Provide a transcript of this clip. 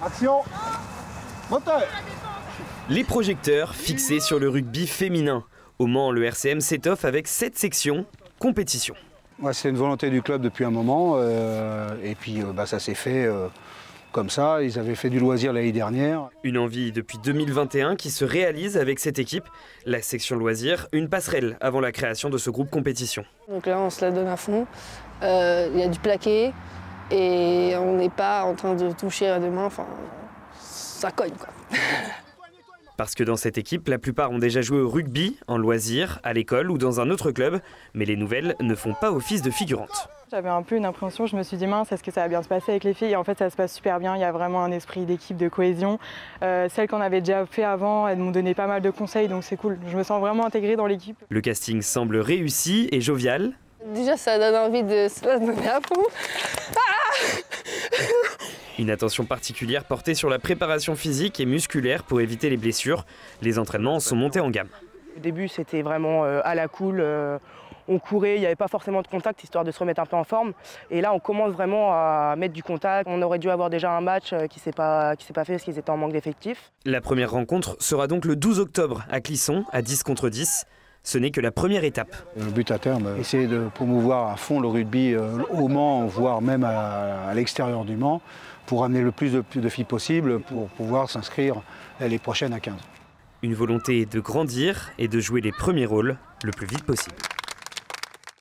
Action. Moteur. Les projecteurs fixés sur le rugby féminin. Au Mans, le RCM s'étoffe avec 7 sections compétition. Ouais, c'est une volonté du club depuis un moment et puis ça s'est fait comme ça. Ils avaient fait du loisir l'année dernière. Une envie depuis 2021 qui se réalise avec cette équipe. La section loisirs, une passerelle avant la création de ce groupe compétition. Donc là, on se la donne à fond. Il y a du plaqué et on n'est pas en train de toucher à deux mains. Enfin, ça cogne quoi. Parce que dans cette équipe, la plupart ont déjà joué au rugby, en loisirs, à l'école ou dans un autre club. Mais les nouvelles ne font pas office de figurantes. J'avais un peu une appréhension, je me suis dit mince, est-ce que ça va bien se passer avec les filles? Et en fait ça se passe super bien, il y a vraiment un esprit d'équipe, de cohésion. Celles qu'on avait déjà fait avant, elles m'ont donné pas mal de conseils, donc c'est cool. Je me sens vraiment intégrée dans l'équipe. Le casting semble réussi et jovial. Déjà ça donne envie de se la donner à fond. Une attention particulière portée sur la préparation physique et musculaire pour éviter les blessures. Les entraînements sont montés en gamme. Au début c'était vraiment à la cool. On courait, il n'y avait pas forcément de contact, histoire de se remettre un peu en forme. Et là, on commence vraiment à mettre du contact. On aurait dû avoir déjà un match qui s'est pas fait parce qu'ils étaient en manque d'effectifs. La première rencontre sera donc le 12 octobre à Clisson, à 10 contre 10. Ce n'est que la première étape. Le but à terme, essayer de promouvoir à fond le rugby au Mans, voire même à l'extérieur du Mans, pour amener le plus de filles possible pour pouvoir s'inscrire l'année prochaine à 15. Une volonté de grandir et de jouer les premiers rôles le plus vite possible.